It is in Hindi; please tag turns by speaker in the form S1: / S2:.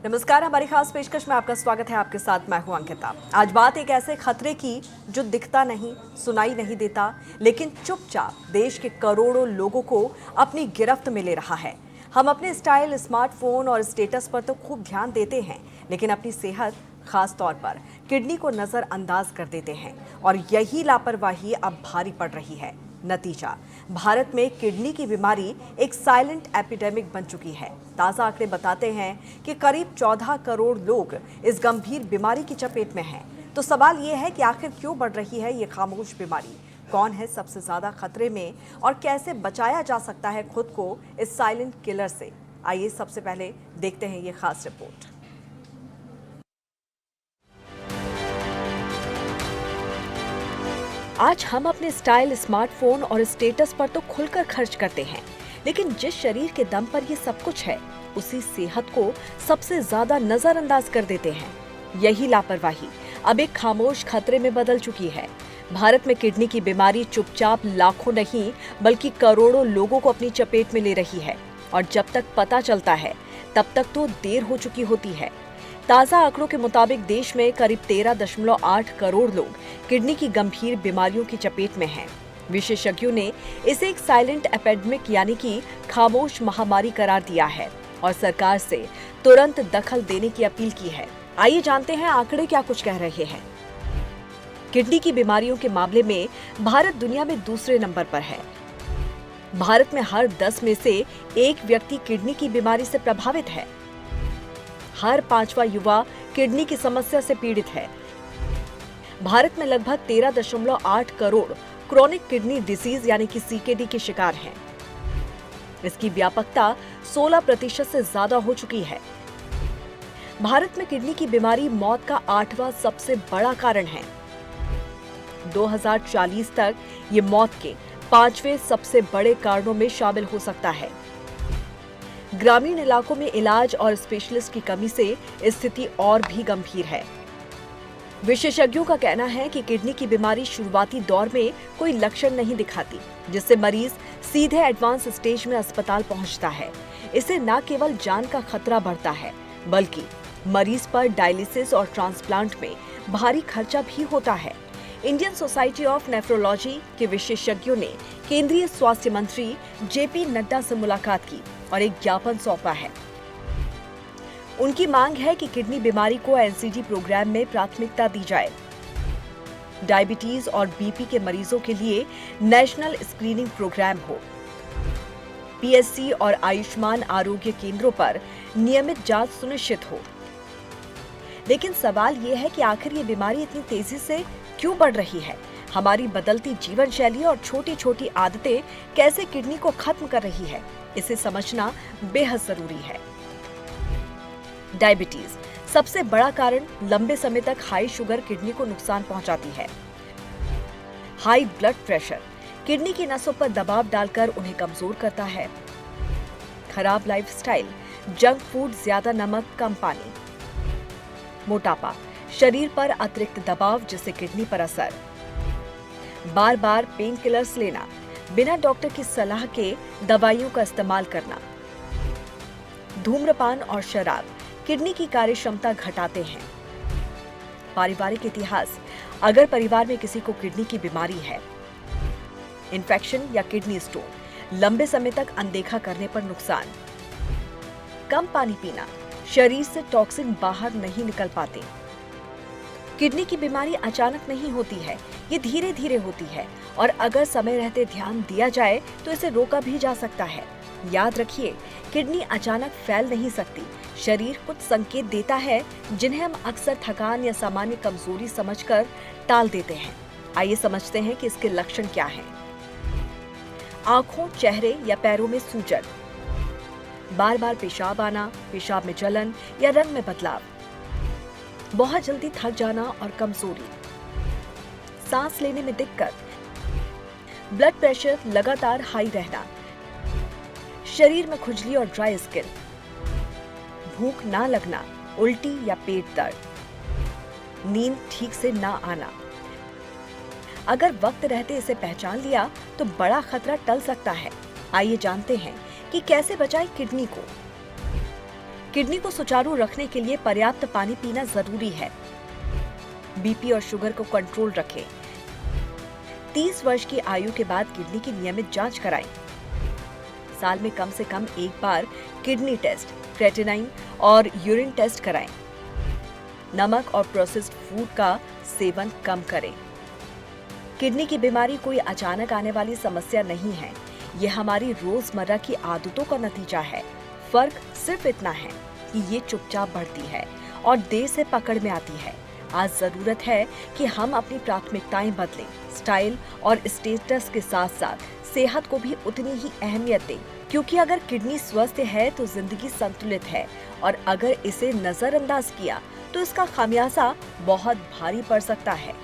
S1: नमस्कार, हमारी खास पेशकश में आपका स्वागत है। आपके साथ मैं हूं अंकिता। आज बात एक ऐसे खतरे की जो दिखता नहीं, सुनाई नहीं देता, लेकिन चुपचाप देश के करोड़ों लोगों को अपनी गिरफ्त में ले रहा है। हम अपने स्टाइल, स्मार्टफोन और स्टेटस पर तो खूब ध्यान देते हैं, लेकिन अपनी सेहत, खास तौर पर किडनी को नजरअंदाज कर देते हैं और यही लापरवाही अब भारी पड़ रही है। नतीजा, भारत में किडनी की बीमारी एक साइलेंट एपिडेमिक बन चुकी है। ताज़ा आंकड़े बताते हैं कि करीब 14 करोड़ लोग इस गंभीर बीमारी की चपेट में हैं। तो सवाल ये है कि आखिर क्यों बढ़ रही है ये खामोश बीमारी? कौन है सबसे ज्यादा खतरे में और कैसे बचाया जा सकता है खुद को इस साइलेंट किलर से? आइए सबसे पहले देखते हैं ये खास रिपोर्ट। आज हम अपने स्टाइल, स्मार्टफोन और स्टेटस पर तो खुलकर खर्च करते हैं, लेकिन जिस शरीर के दम पर ये सब कुछ है, उसी सेहत को सबसे ज्यादा नजरअंदाज कर देते हैं। यही लापरवाही अब एक खामोश खतरे में बदल चुकी है। भारत में किडनी की बीमारी चुपचाप लाखों नहीं बल्कि करोड़ों लोगों को अपनी चपेट में ले रही है और जब तक पता चलता है तब तक तो देर हो चुकी होती है। ताज़ा आंकड़ों के मुताबिक देश में करीब 13.8 करोड़ लोग किडनी की गंभीर बीमारियों की चपेट में हैं। विशेषज्ञों ने इसे एक साइलेंट एपिडेमिक यानी कि खामोश महामारी करार दिया है और सरकार से तुरंत दखल देने की अपील की है। आइए जानते हैं आंकड़े क्या कुछ कह रहे हैं। किडनी की बीमारियों के मामले में भारत दुनिया में दूसरे नंबर पर है। भारत में हर 10 में से एक व्यक्ति किडनी की बीमारी से प्रभावित है। हर 5वां युवा किडनी की समस्या से पीड़ित है। भारत में लगभग 13.8 करोड़ क्रोनिक किडनी डिसीज यानी कि सीकेडी के शिकार हैं। इसकी व्यापकता 16% से ज्यादा हो चुकी है। भारत में किडनी की बीमारी मौत का 8वां सबसे बड़ा कारण है। 2040 तक ये मौत के 5वें सबसे बड़े कारणों में शामिल हो सकता है। ग्रामीण इलाकों में इलाज और स्पेशलिस्ट की कमी से स्थिति और भी गंभीर है। विशेषज्ञों का कहना है कि किडनी की बीमारी शुरुआती दौर में कोई लक्षण नहीं दिखाती, जिससे मरीज सीधे एडवांस स्टेज में अस्पताल पहुंचता है। इससे न केवल जान का खतरा बढ़ता है, बल्कि मरीज पर डायलिसिस और ट्रांसप्लांट में भारी खर्चा भी होता है। इंडियन सोसाइटी ऑफ नेफ्रोलॉजी के विशेषज्ञों ने केंद्रीय स्वास्थ्य मंत्री जेपी नड्डा से मुलाकात की और एक ज्ञापन सौंपा है। उनकी मांग है कि किडनी बीमारी को एनसीडी प्रोग्राम में प्राथमिकता दी जाए। डायबिटीज और बीपी के मरीजों के लिए नेशनल स्क्रीनिंग प्रोग्राम हो। पीएससी और आयुष्मान आरोग्य केंद्रों पर नियमित जांच सुनिश्चित हो। लेकिन सवाल यह है कि आखिर ये बीमारी इतनी तेजी से क्यों बढ़ रही है? हमारी बदलती जीवन शैली और छोटी छोटी आदतें कैसे किडनी को खत्म कर रही है, इसे समझना बेहद जरूरी है। डायबिटीज सबसे बड़ा कारण लंबे समय तक हाई शुगर किडनी को नुकसान पहुंचाती है। हाई ब्लड प्रेशर किडनी की नसों पर दबाव डालकर उन्हें कमजोर करता है। खराब लाइफस्टाइल, जंक फूड, ज्यादा नमक, कम पानी। मोटापा, शरीर पर अतिरिक्त दबाव जिससे किडनी पर असर। बार बार पेन किलर्स लेना, बिना डॉक्टर की सलाह के दवाइयों का इस्तेमाल करना। धूम्रपान और शराब किडनी की कार्य क्षमता घटाते हैं। पारिवारिक इतिहास, अगर परिवार में किसी को किडनी की बीमारी है, इन्फेक्शन या किडनी स्टोन, लंबे समय तक अनदेखा करने पर नुकसान। कम पानी पीना, शरीर से टॉक्सिन बाहर नहीं निकल पाते। किडनी की बीमारी अचानक नहीं होती है, ये धीरे धीरे होती है और अगर समय रहते ध्यान दिया जाए तो इसे रोका भी जा सकता है। याद रखिए, किडनी अचानक फैल नहीं सकती। शरीर कुछ संकेत देता है जिन्हें हम अक्सर थकान या सामान्य कमजोरी समझकर टाल देते हैं। आइए समझते हैं कि इसके लक्षण क्या हैं। आंखों, चेहरे या पैरों में सूजन, बार बार पेशाब आना, पेशाब में जलन या रंग में बदलाव, बहुत जल्दी थक जाना और कमजोरी, सांस लेने में दिक्कत, ब्लड प्रेशर लगातार हाई रहना, शरीर में खुजली और ड्राई स्किन, भूख ना लगना, उल्टी या पेट दर्द, नींद ठीक से ना आना। अगर वक्त रहते इसे पहचान लिया तो बड़ा खतरा टल सकता है। आइए जानते हैं कि कैसे बचाएं किडनी को। किडनी को सुचारू रखने के लिए पर्याप्त पानी पीना जरूरी है। बीपी और शुगर को कंट्रोल रखें। 30 वर्ष की आयु के बाद किडनी की नियमित जांच कराएं। साल में कम से कम एक बार किडनी टेस्ट, क्रेटिनाइन और यूरिन टेस्ट कराएं। नमक और प्रोसेस्ड फूड का सेवन कम करें। किडनी की बीमारी कोई अचानक आने वाली समस्या नहीं है, ये हमारी रोजमर्रा की आदतों का नतीजा है। फर्क सिर्फ इतना है कि ये चुपचाप बढ़ती है और देर से पकड़ में आती है। आज जरूरत है कि हम अपनी प्राथमिकताएं बदलें, स्टाइल और स्टेटस के साथ साथ सेहत को भी उतनी ही अहमियत दें, क्योंकि अगर किडनी स्वस्थ है तो जिंदगी संतुलित है और अगर इसे नजरअंदाज किया तो इसका खामियाजा बहुत भारी पड़ सकता है।